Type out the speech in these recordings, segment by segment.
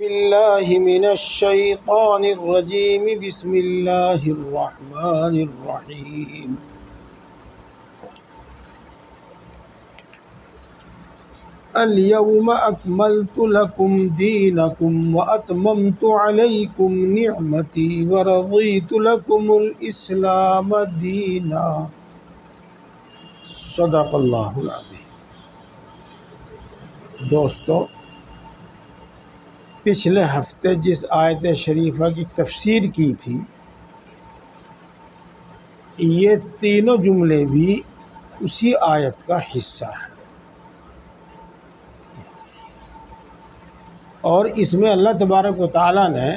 باللہ من الشیطان الرجیم بسم اللہ الرحمن الرحیم اليوم اکملت لکم دینکم واتممت علیکم نعمتی ورضیت لکم الاسلام دینا صدق اللہ العظیم۔ دوستو، پچھلے ہفتے جس آیت شریفہ کی تفسیر کی تھی، یہ تینوں جملے بھی اسی آیت کا حصہ ہے، اور اس میں اللہ تبارک و تعالیٰ نے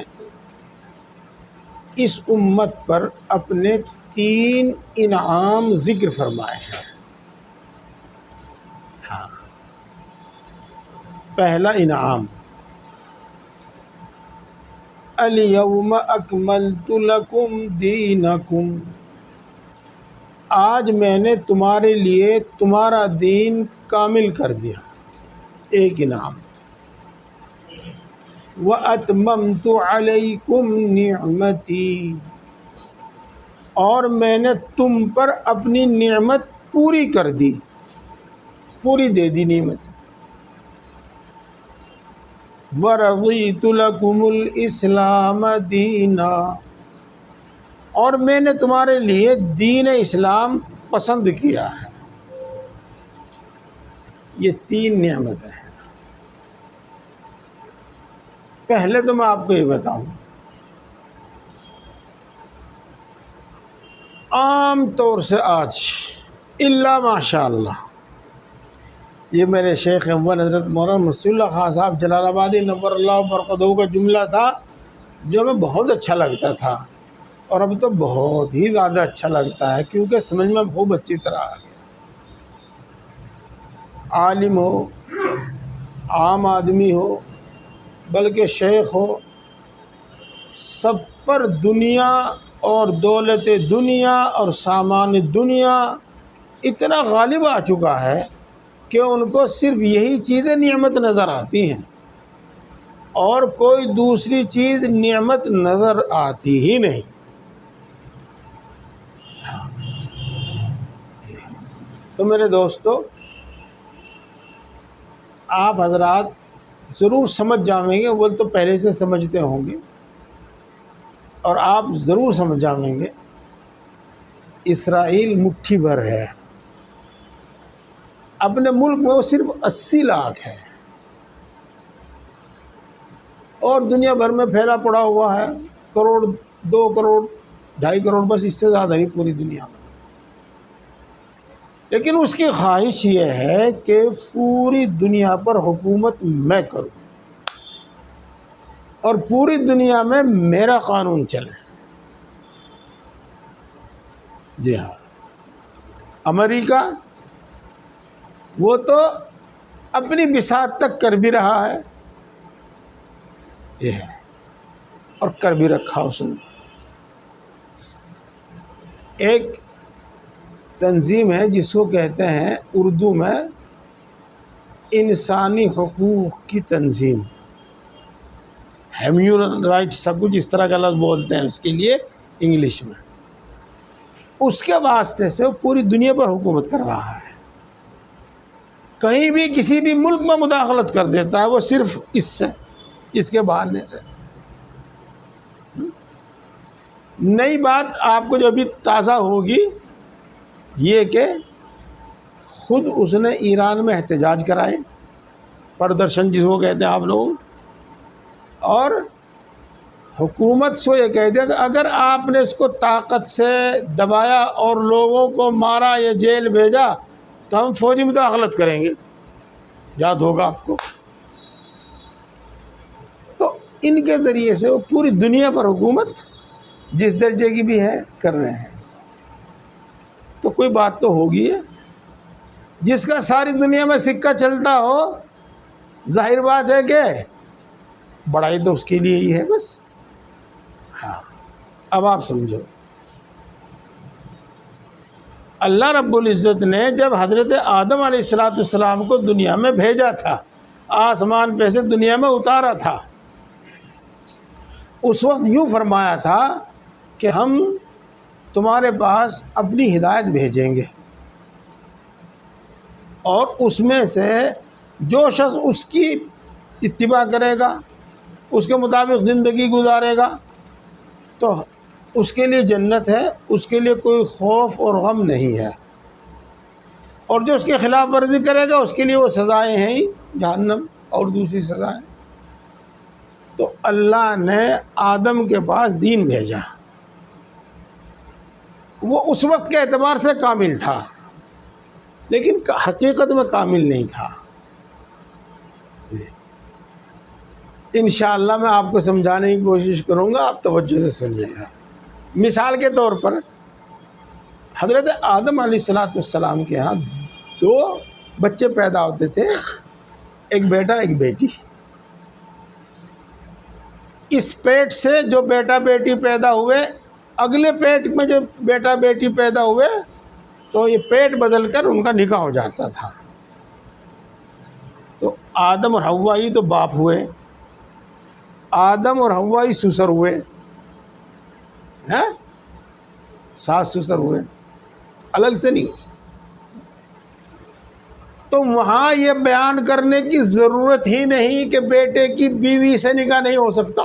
اس امت پر اپنے 3 انعام ذکر فرمائے ہیں۔ پہلا انعام، الیوم اکملت لکم دینکم، آج میں نے تمہارے لیے تمہارا دین کامل کر دیا، ایک انعام۔ وَأَتْمَمْتُ عَلَيْكُمْ نِعْمَتِي، اور میں نے تم پر اپنی نعمت پوری کر دی، پوری دے دی نعمت۔ وَرَضِيتُ لَكُمُ الْإِسْلَامَ دِينًا، اور میں نے تمہارے لیے دین اسلام پسند کیا ہے۔ یہ 3 نعمتیں ہیں۔ پہلے تو میں آپ کو یہ بتاؤں، عام طور سے آج الا ماشاء اللہ، یہ میرے شیخ اول حضرت مولانا مصطفی اللہ خان صاحب جلال آبادی نور اللہ برکاتہ کا جملہ تھا، جو ہمیں بہت اچھا لگتا تھا، اور اب تو بہت ہی زیادہ اچھا لگتا ہے، کیونکہ سمجھ میں خوب اچھی طرح آ گیا۔ عالم ہو، عام آدمی ہو، بلکہ شیخ ہو، سب پر دنیا اور دولت دنیا اور سامان دنیا اتنا غالب آ چکا ہے کہ ان کو صرف یہی چیزیں نعمت نظر آتی ہیں، اور کوئی دوسری چیز نعمت نظر آتی ہی نہیں۔ تو میرے دوستو، آپ حضرات ضرور سمجھ جائیں گے، وہ تو پہلے سے سمجھتے ہوں گے، اور آپ ضرور سمجھ جائیں گے، اسرائیل مٹھی بھر ہے، اپنے ملک میں وہ صرف 80 لاکھ ہے، اور دنیا بھر میں پھیلا پڑا ہوا ہے، 1 کروڑ 2 کروڑ 2.5 کروڑ، بس اس سے زیادہ نہیں پوری دنیا میں۔ لیکن اس کی خواہش یہ ہے کہ پوری دنیا پر حکومت میں کروں، اور پوری دنیا میں میرا قانون چلے۔ جی ہاں، امریکہ وہ تو اپنی بساط تک کر بھی رہا ہے، یہ ہے، اور کر بھی رکھا اس نے۔ ایک تنظیم ہے جس کو کہتے ہیں اردو میں انسانی حقوق کی تنظیم، ہیومن رائٹس، سب کچھ اس طرح کا لفظ بولتے ہیں اس کے لیے انگلش میں۔ اس کے واسطے سے وہ پوری دنیا پر حکومت کر رہا ہے، کہیں بھی کسی بھی ملک میں مداخلت کر دیتا ہے وہ صرف اس کے بہانے سے۔ نئی بات آپ کو جو ابھی تازہ ہوگی یہ کہ خود اس نے ایران میں احتجاج کرائے، پردرشن جس کو کہتے ہیں آپ لوگ، اور حکومت سے یہ کہہ دیا کہ اگر آپ نے اس کو طاقت سے دبایا اور لوگوں کو مارا یا جیل بھیجا تو ہم فوجی مداخلت کریں گے، یاد ہوگا آپ کو۔ تو ان کے ذریعے سے وہ پوری دنیا پر حکومت جس درجے کی بھی ہے کر رہے ہیں۔ تو کوئی بات تو ہوگی ہے، جس کا ساری دنیا میں سکہ چلتا ہو، ظاہر بات ہے کہ بڑائی تو اس کے لیے ہی ہے بس۔ ہاں، اب آپ سمجھو، اللہ رب العزت نے جب حضرت آدم علیہ السلام کو دنیا میں بھیجا تھا، آسمان پہ سے دنیا میں اتارا تھا، اس وقت یوں فرمایا تھا کہ ہم تمہارے پاس اپنی ہدایت بھیجیں گے، اور اس میں سے جو شخص اس کی اتباع کرے گا، اس کے مطابق زندگی گزارے گا، تو اس کے لیے جنت ہے، اس کے لیے کوئی خوف اور غم نہیں ہے، اور جو اس کے خلاف ورزی کرے گا اس کے لیے وہ سزائیں ہیں ہی جہنم اور دوسری سزائیں۔ تو اللہ نے آدم کے پاس دین بھیجا، وہ اس وقت کے اعتبار سے کامل تھا، لیکن حقیقت میں کامل نہیں تھا۔ انشاءاللہ میں آپ کو سمجھانے کی کوشش کروں گا، آپ توجہ سے سنیے گا۔ مثال کے طور پر حضرت آدم علیہ السلام کے ہاں 2 بچے پیدا ہوتے تھے، ایک بیٹا ایک بیٹی۔ اس پیٹ سے جو بیٹا بیٹی پیدا ہوئے، اگلے پیٹ میں جو بیٹا بیٹی پیدا ہوئے تو یہ پیٹ بدل کر ان کا نکاح ہو جاتا تھا۔ تو آدم اور حوا ہی تو باپ ہوئے، آدم اور حوا ہی سسر ہوئے، ہیں ساس سسر ہوئے، الگ سے نہیں ہوئے۔ تو وہاں یہ بیان کرنے کی ضرورت ہی نہیں کہ بیٹے کی بیوی سے نکاح نہیں ہو سکتا،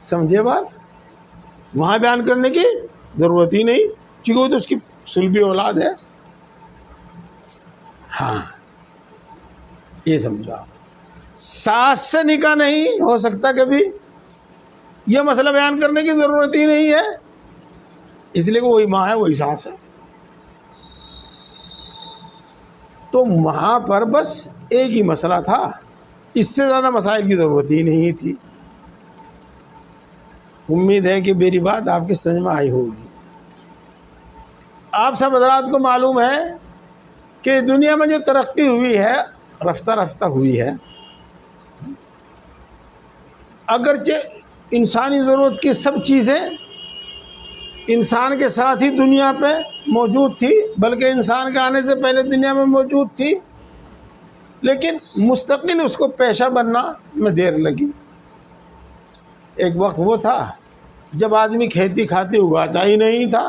سمجھے بات؟ وہاں بیان کرنے کی ضرورت ہی نہیں، کیونکہ وہ تو اس کی صلبی اولاد ہے۔ ہاں یہ سمجھا، ساس سے نکاح نہیں ہو سکتا کبھی، یہ مسئلہ بیان کرنے کی ضرورت ہی نہیں ہے، اس لیے کہ وہی ماں ہے وہی ساس ہے۔ تو وہاں پر بس ایک ہی مسئلہ تھا، اس سے زیادہ مسائل کی ضرورت ہی نہیں تھی۔ امید ہے کہ میری بات آپ کی سمجھ میں آئی ہوگی۔ آپ سب حضرات کو معلوم ہے کہ دنیا میں جو ترقی ہوئی ہے رفتہ رفتہ ہوئی ہے، اگرچہ انسانی ضرورت کی سب چیزیں انسان کے ساتھ ہی دنیا پہ موجود تھی، بلکہ انسان کے آنے سے پہلے دنیا میں موجود تھی، لیکن مستقل اس کو پیشہ بننا میں دیر لگی۔ ایک وقت وہ تھا جب آدمی کھیتی کھاتی اگاتا ہی نہیں تھا،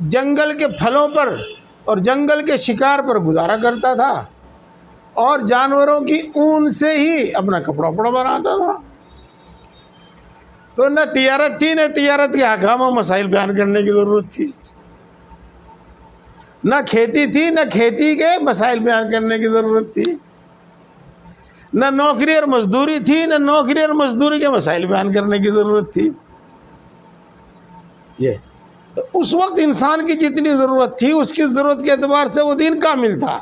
جنگل کے پھلوں پر اور جنگل کے شکار پر گزارا کرتا تھا، اور جانوروں کی اون سے ہی اپنا کپڑا بناتا تھا۔ تو نہ تجارت تھی، نہ تجارت کے احکام و مسائل بیان کرنے کی ضرورت تھی، نہ کھیتی تھی، نہ کھیتی کے مسائل بیان کرنے کی ضرورت تھی، نہ نوکری اور مزدوری تھی، نہ نوکری اور مزدوری کے مسائل بیان کرنے کی ضرورت تھی۔ یہ تو اس وقت انسان کی جتنی ضرورت تھی اس کی ضرورت کے اعتبار سے وہ دین کامل تھا۔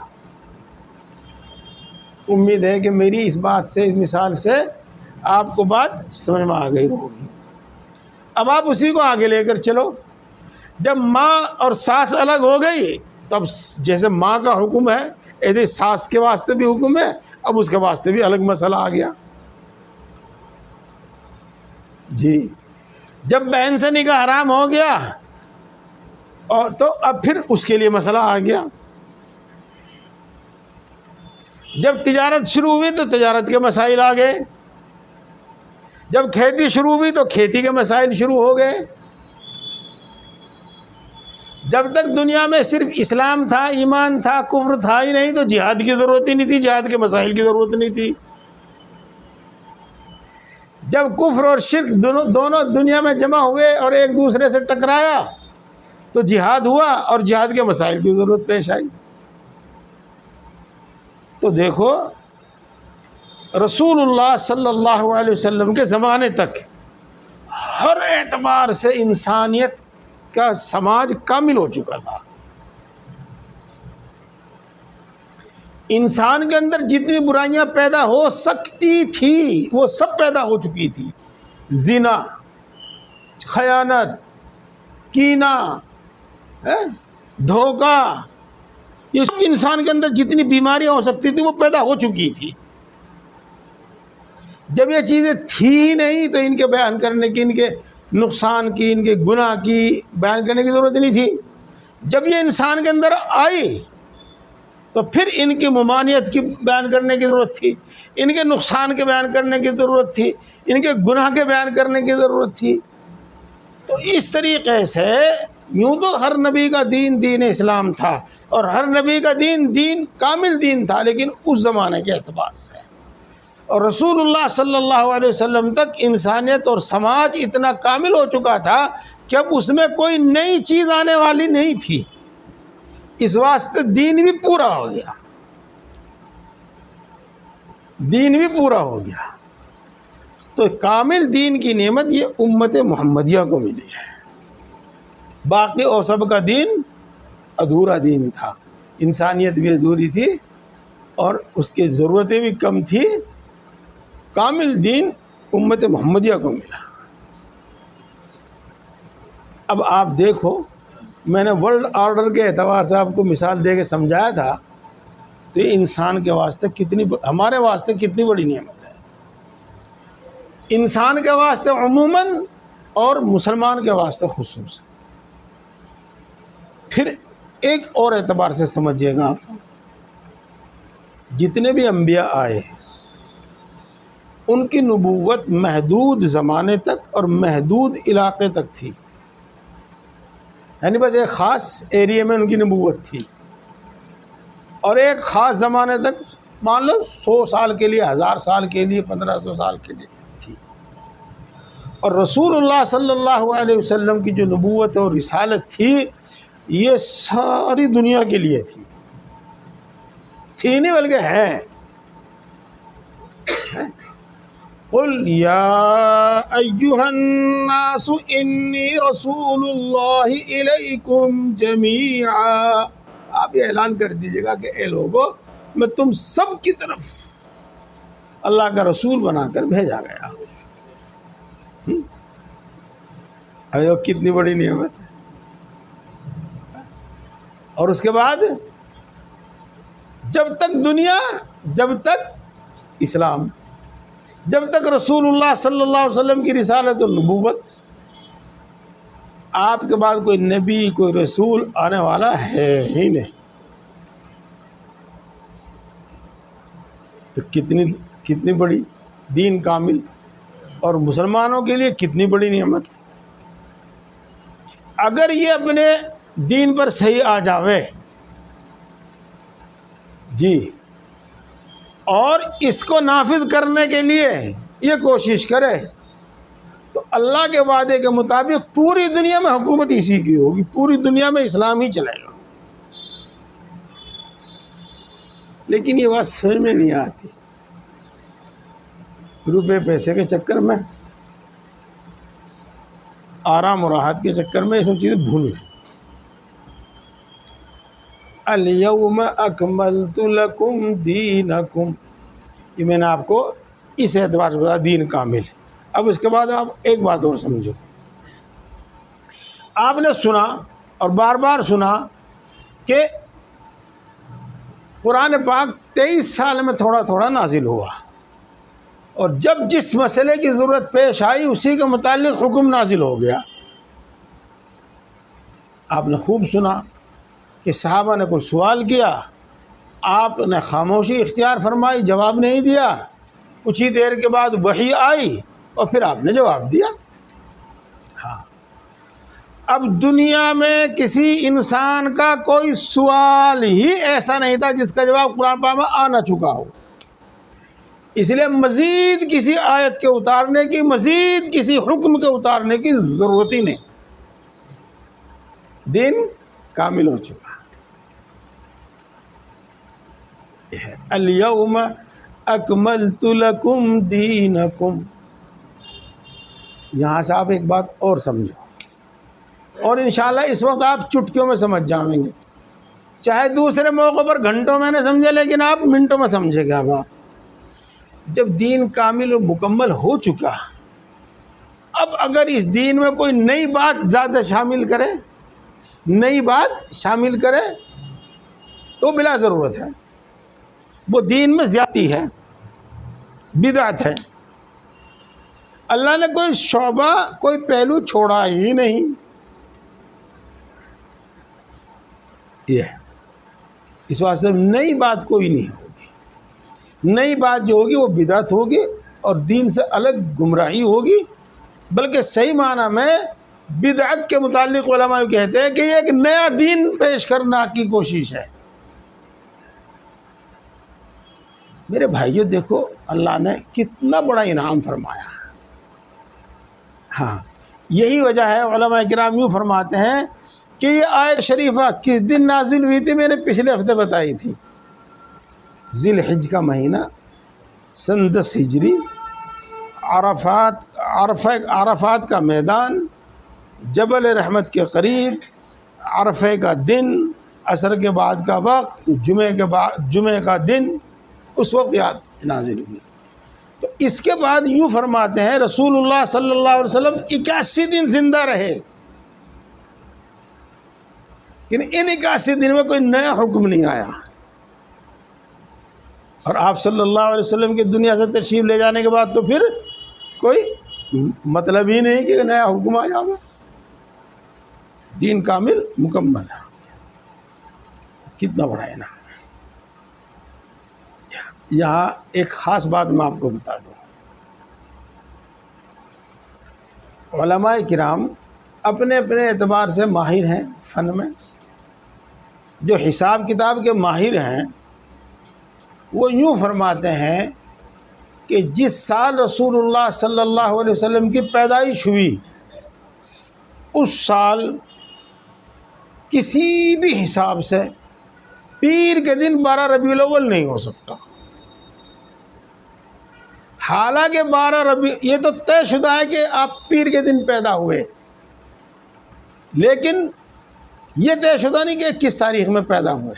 امید ہے کہ میری اس بات سے، اس مثال سے آپ کو بات سمجھ میں آ گئی ہوگی۔ اب آپ اسی کو آگے لے کر چلو، جب ماں اور ساس الگ ہو گئی تب جیسے ماں کا حکم ہے ایسے ساس کے واسطے بھی حکم ہے، اب اس کے واسطے بھی الگ مسئلہ آ گیا۔ جی جب بہن سے نکاح حرام ہو گیا اور تو اب پھر اس کے لیے مسئلہ آ گیا۔ جب تجارت شروع ہوئی تو تجارت کے مسائل آ گئے، جب کھیتی شروع ہوئی تو کھیتی کے مسائل شروع ہو گئے۔ جب تک دنیا میں صرف اسلام تھا، ایمان تھا، کفر تھا ہی نہیں، تو جہاد کی ضرورت ہی نہیں تھی، جہاد کے مسائل کی ضرورت نہیں تھی۔ جب کفر اور شرک دونوں دنیا میں جمع ہوئے اور ایک دوسرے سے ٹکرایا تو جہاد ہوا اور جہاد کے مسائل کی ضرورت پیش آئی۔ تو دیکھو رسول اللہ صلی اللہ علیہ وسلم کے زمانے تک ہر اعتبار سے انسانیت کا سماج کامل ہو چکا تھا۔ انسان کے اندر جتنی برائیاں پیدا ہو سکتی تھی وہ سب پیدا ہو چکی تھی، زنا، خیانت، کینہ، دھوکہ، یہ سب انسان کے اندر جتنی بیماریاں ہو سکتی تھی وہ پیدا ہو چکی تھی۔ جب یہ چیزیں تھی نہیں تو ان کے بیان کرنے کی، ان کے نقصان کی، ان کے گناہ کی بیان کرنے کی ضرورت نہیں تھی۔ جب یہ انسان کے اندر آئی تو پھر ان کی ممانعت کی بیان کرنے کی ضرورت تھی، ان کے نقصان کے بیان کرنے کی ضرورت تھی، ان کے گناہ کے بیان کرنے کی ضرورت تھی۔ تو اس طریقے سے یوں تو ہر نبی کا دین دین اسلام تھا، اور ہر نبی کا دین دین کامل دین تھا، لیکن اس زمانے کے اعتبار سے۔ اور رسول اللہ صلی اللہ علیہ وسلم تک انسانیت اور سماج اتنا کامل ہو چکا تھا کہ اب اس میں کوئی نئی چیز آنے والی نہیں تھی، اس واسطے دین بھی پورا ہو گیا، دین بھی پورا ہو گیا۔ تو کامل دین کی نعمت یہ امت محمدیہ کو ملی ہے، باقی اور سب کا دین ادھورا دین تھا، انسانیت بھی ادھوری تھی اور اس کی ضرورتیں بھی کم تھی۔ کامل دین امت محمدیہ کو ملا۔ اب آپ دیکھو، میں نے ورلڈ آرڈر کے اعتبار سے آپ کو مثال دے کے سمجھایا تھا، تو یہ انسان کے واسطے ہمارے واسطے کتنی بڑی نعمت ہے، انسان کے واسطے عموماً اور مسلمان کے واسطے خصوصاً۔ پھر ایک اور اعتبار سے سمجھیے گا، جتنے بھی انبیاء آئے ان کی نبوت محدود زمانے تک اور محدود علاقے تک تھی، یعنی بس ایک خاص ایریے میں ان کی نبوت تھی، اور ایک خاص زمانے تک، مان لو 100 سال کے لیے، 1000 سال کے لیے، 1500 سال کے لیے تھی۔ اور رسول اللہ صلی اللہ علیہ وسلم کی جو نبوت اور رسالت تھی، یہ ساری دنیا کے لیے تھی نہیں بلکہ ہے۔ قل یا ایھا الناس انی رسول اللہ الیکم جمیعا، آپ یہ اعلان کر دیجیے گا کہ اے لوگو، میں تم سب کی طرف اللہ کا رسول بنا کر بھیجا گیا ہوں۔ اب کتنی بڑی نعمت ہے۔ اور اس کے بعد جب تک دنیا، جب تک اسلام، جب تک رسول اللہ صلی اللہ علیہ وسلم کی رسالت اور نبوت، آپ کے بعد کوئی نبی، کوئی رسول آنے والا ہے ہی نہیں۔ تو کتنی بڑی دین کامل، اور مسلمانوں کے لیے کتنی بڑی نعمت۔ اگر یہ اپنے دین پر صحیح آ جاوے جی، اور اس کو نافذ کرنے کے لیے یہ کوشش کرے، تو اللہ کے وعدے کے مطابق پوری دنیا میں حکومت اسی کی ہوگی، پوری دنیا میں اسلام ہی چلے گا۔ لیکن یہ بات سمجھ میں نہیں آتی، روپے پیسے کے چکر میں، آرام و راحت کے چکر میں یہ سب چیزیں بھول گئی۔ الیوم اکملت لکم دینکم، یہ میں نے آپ کو اس اعتبار سے بتایا دین کامل۔ اب اس کے بعد آپ ایک بات اور سمجھو، آپ نے سنا اور بار بار سنا کہ قرآن پاک 23 سال میں تھوڑا تھوڑا نازل ہوا، اور جب جس مسئلے کی ضرورت پیش آئی اسی کے متعلق حکم نازل ہو گیا۔ آپ نے خوب سنا کہ صحابہ نے کوئی سوال کیا، آپ نے خاموشی اختیار فرمائی، جواب نہیں دیا، کچھ ہی دیر کے بعد وحی آئی اور پھر آپ نے جواب دیا۔ ہاں، اب دنیا میں کسی انسان کا کوئی سوال ہی ایسا نہیں تھا جس کا جواب قرآن پاک میں آ نہ چکا ہو، اس لیے مزید کسی آیت کے اتارنے کی، مزید کسی حکم کے اتارنے کی ضرورت ہی نہیں، دین کامل ہو چکا۔ الیوم اکملت لکم دینکم، یہاں سے آپ ایک بات اور سمجھو، اور انشاءاللہ اس وقت آپ چٹکیوں میں سمجھ جائیں گے، چاہے دوسرے موقع پر گھنٹوں میں نہ سمجھے، لیکن آپ منٹوں میں سمجھے گا۔ آپ جب دین کامل و مکمل ہو چکا، اب اگر اس دین میں کوئی نئی بات زیادہ شامل کرے، نئی بات شامل کرے تو بلا ضرورت ہے، وہ دین میں زیادتی ہے، بدعت ہے۔ اللہ نے کوئی شعبہ، کوئی پہلو چھوڑا ہی نہیں۔ یہ اس واسطے نئی بات کوئی نہیں ہوگی. نئی بات جو ہوگی وہ بدعت ہوگی اور دین سے الگ گمراہی ہوگی. بلکہ صحیح معنی میں بدعت کے متعلق علماء کہتے ہیں کہ یہ ایک نیا دین پیش کرنا کی کوشش ہے. میرے بھائیو دیکھو اللہ نے کتنا بڑا انعام فرمایا. ہاں یہی وجہ ہے علماء کرام یوں فرماتے ہیں کہ یہ آیت شریفہ کس دن نازل ہوئی تھی میں نے پچھلے ہفتے بتائی تھی. ذی الحج کا مہینہ سن 10 ہجری، عرفات کا میدان، جبل رحمت کے قریب، عرفے کا دن، عصر کے بعد کا وقت، جمعے کا دن، اس وقت یاد نازل ہوئی. تو اس کے بعد یوں فرماتے ہیں رسول اللہ صلی اللہ علیہ وسلم 81 دن زندہ رہے، لیکن ان 81 دن میں کوئی نیا حکم نہیں آیا. اور آپ صلی اللہ علیہ وسلم کی دنیا سے تشریف لے جانے کے بعد تو پھر کوئی مطلب ہی نہیں کہ نیا حکم آ جائے. دین کامل مکمل ہے. کتنا بڑا ہے نا. یہاں ایک خاص بات میں آپ کو بتا دوں. علماء کرام اپنے اپنے اعتبار سے ماہر ہیں فن میں. جو حساب کتاب کے ماہر ہیں وہ یوں فرماتے ہیں کہ جس سال رسول اللہ صلی اللہ علیہ وسلم کی پیدائش ہوئی اس سال کسی بھی حساب سے پیر کے دن 12 ربیع الاول نہیں ہو سکتا. حالانکہ 12 ربیع یہ تو طے شدہ ہے کہ آپ پیر کے دن پیدا ہوئے، لیکن یہ طے شدہ نہیں کہ کس تاریخ میں پیدا ہوئے.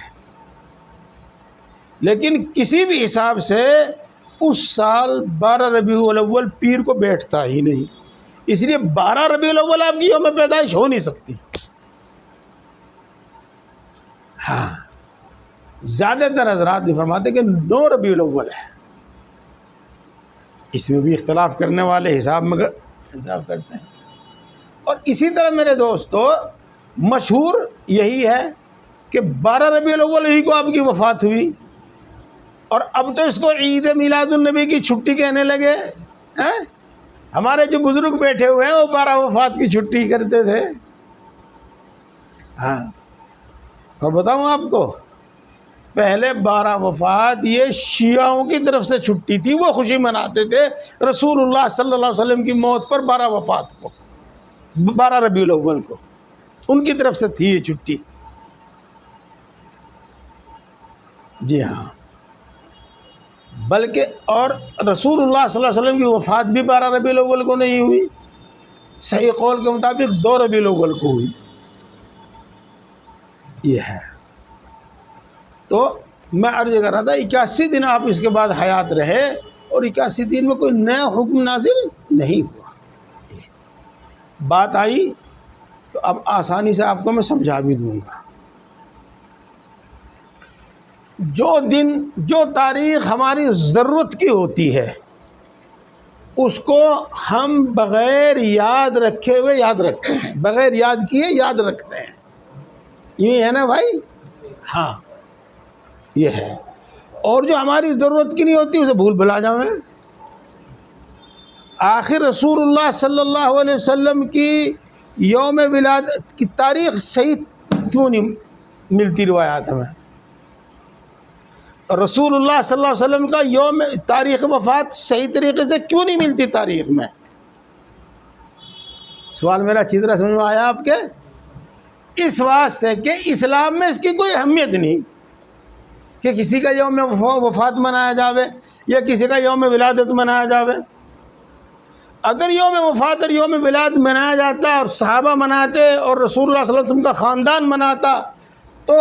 لیکن کسی بھی حساب سے اس سال 12 ربیع الاول پیر کو بیٹھتا ہی نہیں، اس لیے 12 ربیع الاول آپ کی یوم پیدائش ہو نہیں سکتی. ہاں زیادہ تر حضرات بھی فرماتے کہ 9 ربیع الاول ہے. اس میں بھی اختلاف کرنے والے حساب کرتے ہیں. اور اسی طرح میرے دوستو مشہور یہی ہے کہ 12 ربیع الاول ہی کو آپ کی وفات ہوئی، اور اب تو اس کو عید میلاد النبی کی چھٹی کہنے لگے. ہمارے جو بزرگ بیٹھے ہوئے ہیں وہ 12 وفات کی چھٹی کرتے تھے. ہاں اور بتاؤں آپ کو پہلے 12 وفات یہ شیعوں کی طرف سے چھٹی تھی، وہ خوشی مناتے تھے رسول اللہ صلی اللہ علیہ وسلم کی موت پر 12 وفات کو، 12 ربیع الاول کو ان کی طرف سے تھی یہ چھٹی. جی ہاں بلکہ اور رسول اللہ صلی اللہ علیہ وسلم کی وفات بھی 12 ربیع الاول کو نہیں ہوئی، صحیح قول کے مطابق 2 ربیع الاول کو ہوئی. یہ ہے. تو میں عرض کر رہا تھا 81 دن آپ اس کے بعد حیات رہے اور 81 دن میں کوئی نیا حکم نازل نہیں ہوا. بات آئی تو اب آسانی سے آپ کو میں سمجھا بھی دوں گا. جو تاریخ ہماری ضرورت کی ہوتی ہے اس کو ہم بغیر یاد رکھے ہوئے یاد رکھتے ہیں، بغیر یاد کیے یاد رکھتے ہیں. یہ ہے نا بھائی. ہاں یہ ہے. اور جو ہماری ضرورت کی نہیں ہوتی اسے بھول بھلا جاؤیں. آخر رسول اللہ صلی اللہ علیہ وسلم کی یوم ولادت کی تاریخ صحیح کیوں نہیں ملتی روایات میں؟ رسول اللہ صلی اللہ علیہ وسلم کا یوم تاریخ وفات صحیح طریقے سے کیوں نہیں ملتی تاریخ میں؟ سوال میرا اچھی طرح سمجھ میں آیا آپ کے؟ اس واسطے کہ اسلام میں اس کی کوئی اہمیت نہیں کہ کسی کا یوم وفات منایا جاوے یا کسی کا یوم ولادت منایا جاوے. اگر یوم وفات اور یوم ولادت منایا جاتا اور صحابہ مناتے اور رسول اللہ صلی اللہ علیہ وسلم کا خاندان مناتا تو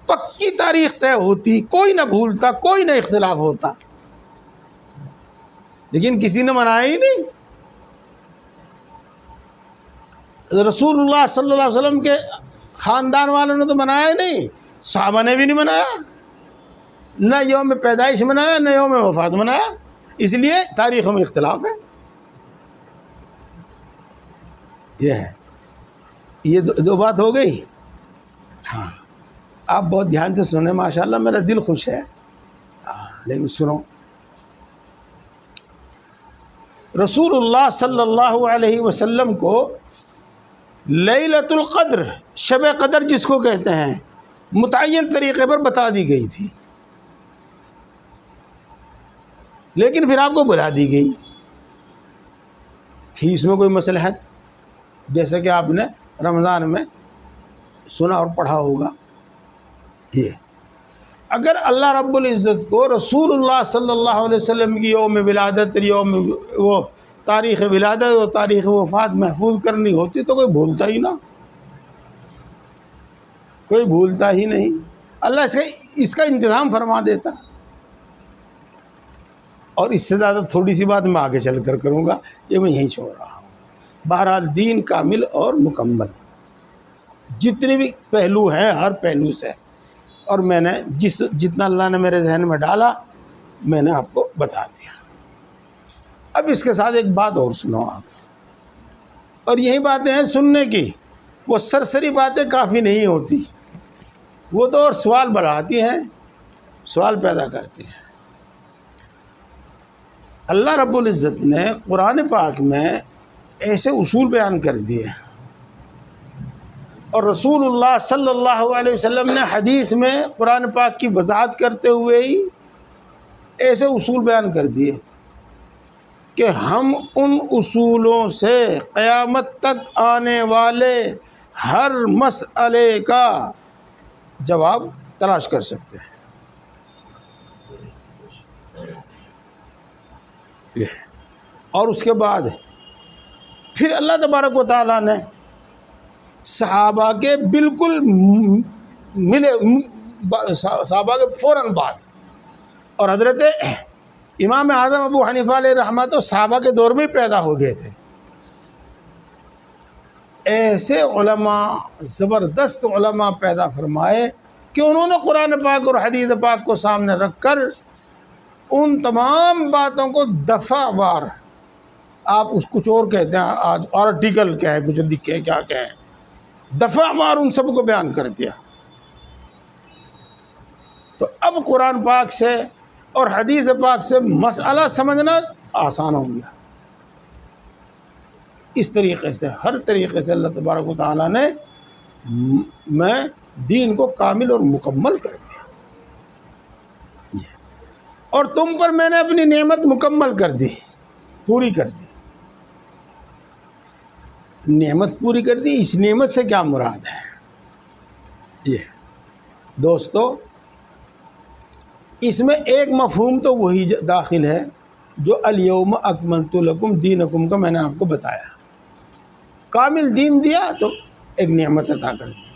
پکی تاریخ طے ہوتی، کوئی نہ بھولتا، کوئی نہ اختلاف ہوتا. لیکن کسی نے منایا ہی نہیں. رسول اللہ صلی اللہ علیہ وسلم کے خاندان والوں نے تو منایا ہی نہیں، صحابہ نے بھی نہیں منایا، نہ یوم پیدائش منایا نہ یوم وفات منایا. اس لیے تاریخوں میں اختلاف ہے. یہ ہے. یہ دو بات ہو گئی. ہاں آپ بہت دھیان سے سنیں، ماشاءاللہ میرا دل خوش ہے، لیکن سنو، رسول اللہ صلی اللہ علیہ وسلم کو لیلۃ القدر، شب قدر جس کو کہتے ہیں، متعین طریقے پر بتا دی گئی تھی، لیکن پھر آپ کو بلا دی گئی تھی۔ اس میں کوئی مصلحت، جیسا کہ آپ نے رمضان میں سنا اور پڑھا ہوگا، یہ اگر اللہ رب العزت کو رسول اللہ صلی اللہ علیہ وسلم کی یوم ولادت، وہ تاریخ ولادت اور تاریخ وفات محفوظ کرنی ہوتی تو کوئی بھولتا ہی نہ، کوئی بھولتا ہی نہیں، اللہ اس کا انتظام فرما دیتا۔ اور اس سے زیادہ تھوڑی سی بات میں آگے چل کر کروں گا، یہ میں یہیں چھوڑ رہا ہوں۔ بہرحال دین کامل اور مکمل، جتنے بھی پہلو ہیں ہر پہلو سے، اور میں نے جتنا اللہ نے میرے ذہن میں ڈالا میں نے آپ کو بتا دیا۔ اب اس کے ساتھ ایک بات اور سنو آپ، اور یہی باتیں ہیں سننے کی، وہ سرسری باتیں کافی نہیں ہوتی، وہ تو اور سوال بڑھاتی ہیں، سوال پیدا کرتی ہیں۔ اللہ رب العزت نے قرآن پاک میں ایسے اصول بیان کر دیے، اور رسول اللہ صلی اللہ علیہ وسلم نے حدیث میں قرآن پاک کی وضاحت کرتے ہوئے ہی ایسے اصول بیان کر دیے کہ ہم ان اصولوں سے قیامت تک آنے والے ہر مسئلے کا جواب تلاش کر سکتے ہیں۔ اور اس کے بعد پھر اللہ تبارک و تعالیٰ نے صحابہ کے بالکل ملے، صحابہ کے فوراً بعد، اور حضرت امام اعظم ابو حنیفہ علیہ رحمۃ تو صحابہ کے دور میں پیدا ہو گئے تھے، ایسے علماء، زبردست علماء پیدا فرمائے کہ انہوں نے قرآن پاک اور حدیث پاک کو سامنے رکھ کر ان تمام باتوں کو دفعہ وار، آپ اس کچھ اور کہتے ہیں آج آرٹیکل کہیں، کچھ دکھے کیا کہیں، دفعہ وار ان سب کو بیان کر دیا۔ تو اب قرآن پاک سے اور حدیث پاک سے مسئلہ سمجھنا آسان ہو گیا۔ اس طریقے سے ہر طریقے سے اللہ تبارک و تعالیٰ نے میں دین کو کامل اور مکمل کر دیا، اور تم پر میں نے اپنی نعمت مکمل کر دی، پوری کر دی، نعمت پوری کر دی۔ اس نعمت سے کیا مراد ہے؟ یہ دوستو، اس میں ایک مفہوم تو وہی داخل ہے جو الیوم اکملت لکم دینکم کا میں نے آپ کو بتایا، کامل دین دیا تو ایک نعمت عطا کر دی۔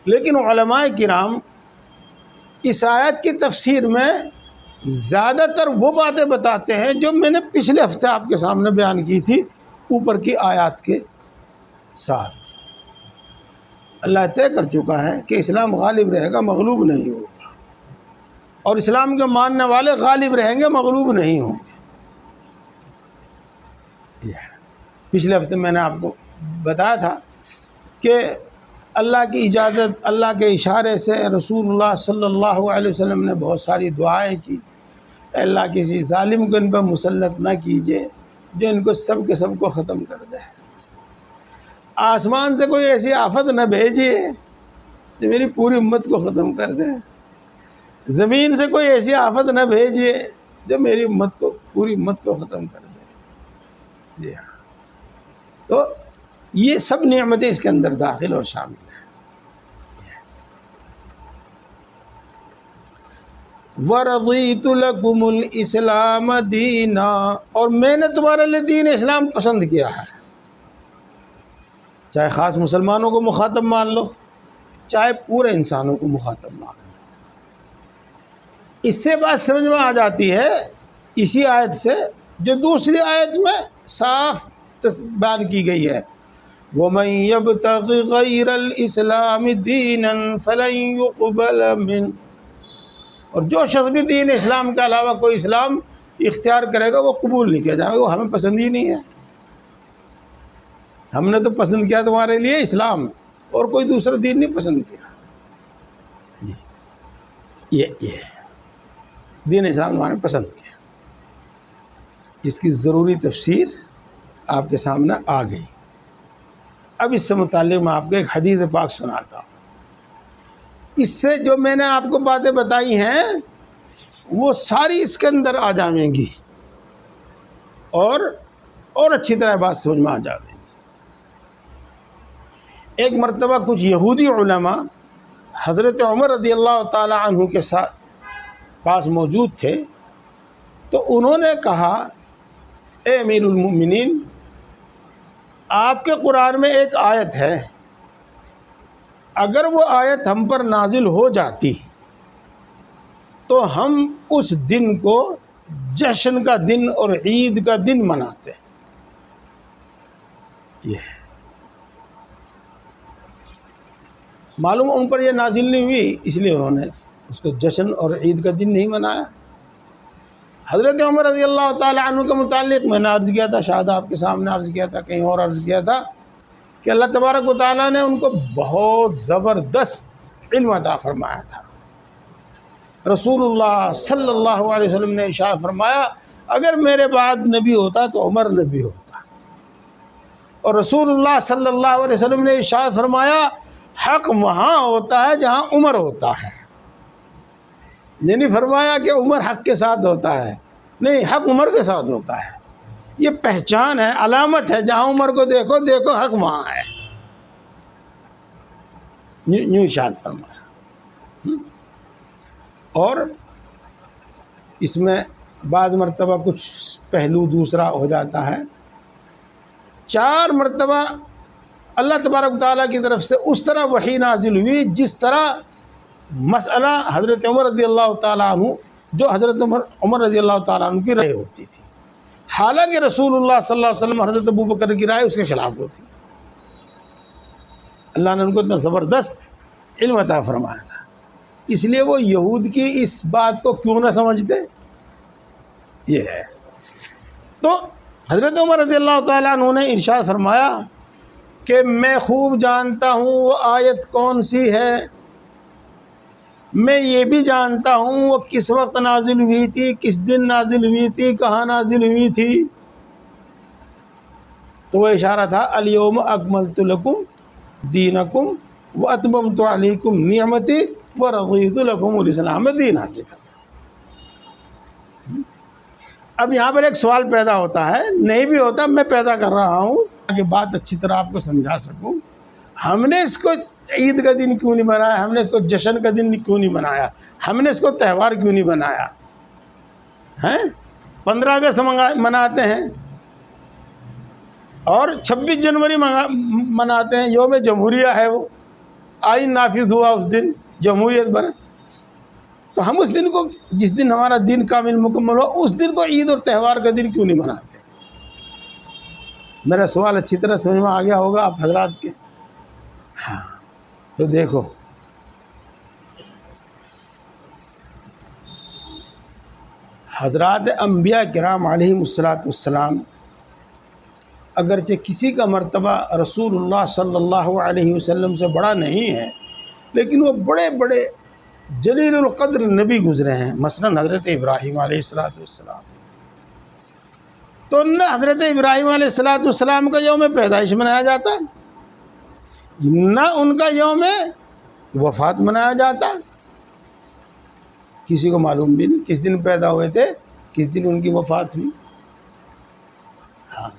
لیکن علماء کرام اس آیت کی تفسیر میں زیادہ تر وہ باتیں بتاتے ہیں جو میں نے پچھلے ہفتے آپ کے سامنے بیان کی تھی اوپر کی آیات کے ساتھ۔ اللہ طے کر چکا ہے کہ اسلام غالب رہے گا، مغلوب نہیں ہوگا، اور اسلام کے ماننے والے غالب رہیں گے، مغلوب نہیں ہوں گے۔ پچھلے ہفتے میں نے آپ کو بتایا تھا کہ اللہ کی اجازت، اللہ کے اشارے سے رسول اللہ صلی اللہ علیہ وسلم نے بہت ساری دعائیں کی، اے اللہ کسی ظالم کو ان پر مسلط نہ کیجیے جو ان کو سب کے سب کو ختم کر دے، آسمان سے کوئی ایسی آفت نہ بھیجیے جو میری پوری امت کو ختم کر دے، زمین سے کوئی ایسی آفت نہ بھیجیے جو میری امت کو، پوری امت کو ختم کر دے۔ جی ہاں، تو یہ سب نعمتیں اس کے اندر داخل اور شامل ہیں۔ وَرَضِيتُ لَكُمُ الْإِسْلَامَ دِينًا، اور میں نے تمہارے لیے دین اسلام پسند کیا ہے، چاہے خاص مسلمانوں کو مخاطب مان لو، چاہے پورے انسانوں کو مخاطب مان لو۔ اس سے بات سمجھ میں آ جاتی ہے اسی آیت سے جو دوسری آیت میں صاف بیان کی گئی ہے، وَمَن يَبْتَغِ غَيْرَ الْإِسْلَامِ دِينًا فَلَن يُقْبَلَ مِنْهُ، اور جو شخص بھی دین اسلام کے علاوہ کوئی اسلام اختیار کرے گا وہ قبول نہیں کیا جائے گا، وہ ہمیں پسند ہی نہیں ہے۔ ہم نے تو پسند کیا تمہارے لیے اسلام، اور کوئی دوسرا دین نہیں پسند کیا۔ یہ دین اسلام ہمارے پسند کیا، اس کی ضروری تفسیر آپ کے سامنے آ گئی۔ اب اس سے متعلق میں آپ کو ایک حدیث پاک سناتا ہوں۔ اس سے جو میں نے آپ کو باتیں بتائی ہیں وہ ساری اس کے اندر آ جائیں گی اور اچھی طرح بات سمجھ میں آ جائے گی۔ ایک مرتبہ کچھ یہودی علماء حضرت عمر رضی اللہ تعالی عنہ کے ساتھ پاس موجود تھے، تو انہوں نے کہا اے امیر المؤمنین، آپ کے قرآن میں ایک آیت ہے، اگر وہ آیت ہم پر نازل ہو جاتی تو ہم اس دن کو جشن کا دن اور عید کا دن مناتے۔ یہ ہے معلوم ان پر یہ نازل نہیں ہوئی، اس لیے انہوں نے اس کو جشن اور عید کا دن نہیں منایا۔ حضرت عمر رضی اللہ تعالی عنہ کے متعلق میں نے عرض کیا تھا، شاید آپ کے سامنے عرض کیا تھا، کہیں اور عرض کیا تھا، کہ اللہ تبارک و تعالیٰ نے ان کو بہت زبردست علم عطا فرمایا تھا۔ رسول اللہ صلی اللہ علیہ وسلم نے ارشاد فرمایا اگر میرے بعد نبی ہوتا تو عمر نبی ہوتا، اور رسول اللہ صلی اللہ علیہ وسلم نے ارشاد فرمایا حق وہاں ہوتا ہے جہاں عمر ہوتا ہے۔ یعنی فرمایا کہ عمر حق کے ساتھ ہوتا ہے، نہیں، حق عمر کے ساتھ ہوتا ہے۔ یہ پہچان ہے، علامت ہے، جہاں عمر کو دیکھو حق وہاں ہے، یوں ارشاد فرمایا۔ اور اس میں بعض مرتبہ کچھ پہلو دوسرا ہو جاتا ہے۔ 4 مرتبہ اللہ تبارک و تعالیٰ کی طرف سے اس طرح وحی نازل ہوئی جس طرح مسئلہ حضرت عمر رضی اللہ تعالیٰ عنہ، جو حضرت عمر رضی اللہ تعالیٰ عنہ کی رائے ہوتی تھی، حالانکہ رسول اللہ صلی اللہ علیہ وسلم حضرت ابوبکر کی رائے اس کے خلاف ہوتی۔ اللہ نے ان کو اتنا زبردست علم عطا فرمایا تھا، اس لیے وہ یہود کی اس بات کو کیوں نہ سمجھتے، یہ ہے۔ تو حضرت عمر رضی اللہ تعالیٰ عنہ نے ارشاد فرمایا کہ میں خوب جانتا ہوں وہ آیت کون سی ہے، میں یہ بھی جانتا ہوں وہ کس وقت نازل ہوئی تھی، کس دن نازل ہوئی تھی، کہاں نازل ہوئی تھی۔ تو وہ اشارہ تھا الیوم اکملت لکم دینکم واتممت علیکم نعمتی ورضیت لکم الاسلام دینا کی طرف۔ اب یہاں پر ایک سوال پیدا ہوتا ہے، نہیں بھی ہوتا، میں پیدا کر رہا ہوں تاکہ بات اچھی طرح آپ کو سمجھا سکوں۔ ہم نے اس کو عید کا دن کیوں نہیں بنایا، ہم نے اس کو جشن کا دن کیوں نہیں بنایا، ہم نے اس کو تہوار کیوں نہیں بنایا؟ 15 اگست مناتے ہیں اور 26 جنوری مناتے ہیں، یوم جمہوریہ ہے، وہ آئین نافذ ہوا اس دن، جمہوریت بنا۔ تو ہم اس دن کو، جس دن ہمارا دن کامل مکمل ہوا، اس دن کو عید اور تہوار کا دن کیوں نہیں مناتے؟ میرا سوال اچھی طرح سمجھ میں آ گیا ہوگا آپ حضرات کے۔ ہاں، تو دیکھو حضرات انبیاء کرام علیہم السلام اگرچہ کسی کا مرتبہ رسول اللہ صلی اللہ علیہ وسلم سے بڑا نہیں ہے، لیکن وہ بڑے بڑے جلیل القدر نبی گزرے ہیں۔ مثلا حضرت ابراہیم علیہ السلام، تو نہ حضرت ابراہیم علیہ السلام کا یوم پیدائش منایا جاتا، نہ ان کا یوم وفات منایا جاتا، کسی کو معلوم بھی نہیں کس دن پیدا ہوئے تھے، کس دن ان کی وفات ہوئی۔ ہاں،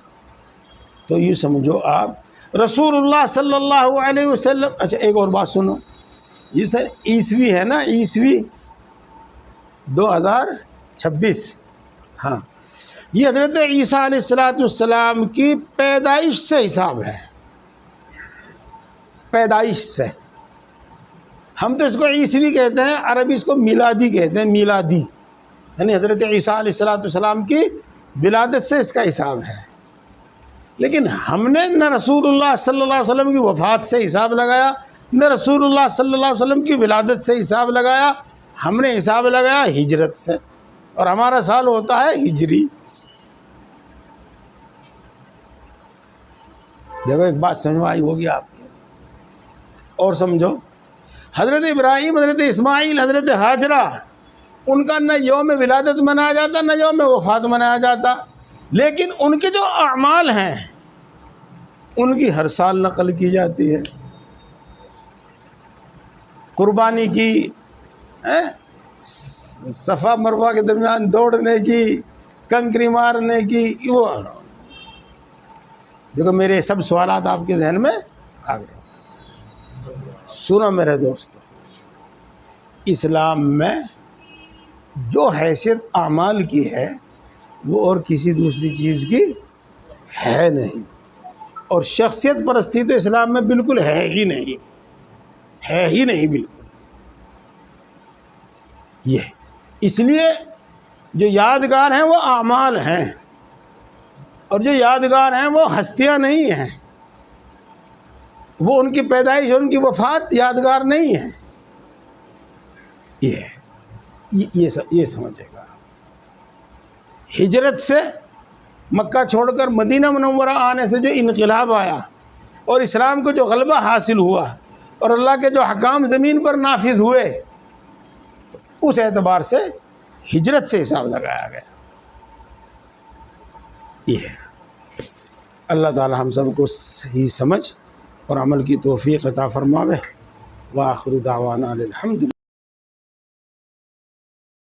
تو یہ سمجھو آپ رسول اللہ صلی اللہ علیہ وسلم۔ اچھا ایک اور بات سنو، یہ سر عیسوی ہے نا، عیسوی 2026، ہاں، یہ حضرت عیسیٰ علیہ السلام کی پیدائش سے حساب ہے، پیدائش سے۔ ہم تو اس کو عیسوی کہتے ہیں، عربی اس کو میلادی کہتے ہیں، میلادی، یعنی حضرت عیسیٰ علیہ السلام کی ولادت سے اس کا حساب ہے۔ لیکن ہم نے نہ رسول اللہ صلی اللہ علیہ وسلم کی وفات سے حساب لگایا، نہ رسول اللہ صلی اللہ علیہ وسلم کی ولادت سے حساب لگایا، ہم نے حساب لگایا ہجرت سے، اور ہمارا سال ہوتا ہے ہجری۔ دیکھو ایک بات سمجھ میں آئی ہوگی آپ کے، اور سمجھو حضرت ابراہیم، حضرت اسماعیل، حضرت ہاجرہ، ان کا نہ یوم ولادت منایا جاتا نہ یوم وفات منایا جاتا، لیکن ان کے جو اعمال ہیں ان کی ہر سال نقل کی جاتی ہے. قربانی کی، صفا مروہ کے درمیان دوڑنے کی، کنکری مارنے کی. وہ دیکھو میرے سب سوالات آپ کے ذہن میں آ گئے. سنو میرے دوستو، اسلام میں جو حیثیت اعمال کی ہے وہ اور کسی دوسری چیز کی ہے نہیں، اور شخصیت پرستی تو اسلام میں بالکل ہے ہی نہیں، ہے ہی نہیں بالکل. یہ اس لیے جو یادگار ہیں وہ اعمال ہیں، اور جو یادگار ہیں وہ ہستیاں نہیں ہیں، وہ ان کی پیدائش اور ان کی وفات یادگار نہیں ہے. یہ سمجھے گا. ہجرت سے مکہ چھوڑ کر مدینہ منورہ آنے سے جو انقلاب آیا اور اسلام کو جو غلبہ حاصل ہوا اور اللہ کے جو حکام زمین پر نافذ ہوئے، اس اعتبار سے ہجرت سے حساب لگایا گیا. یہ اللہ تعالی ہم سب کو صحیح سمجھ اور عمل کی توفیق عطا فرماوے. وآخر دعوانا الحمدللہ.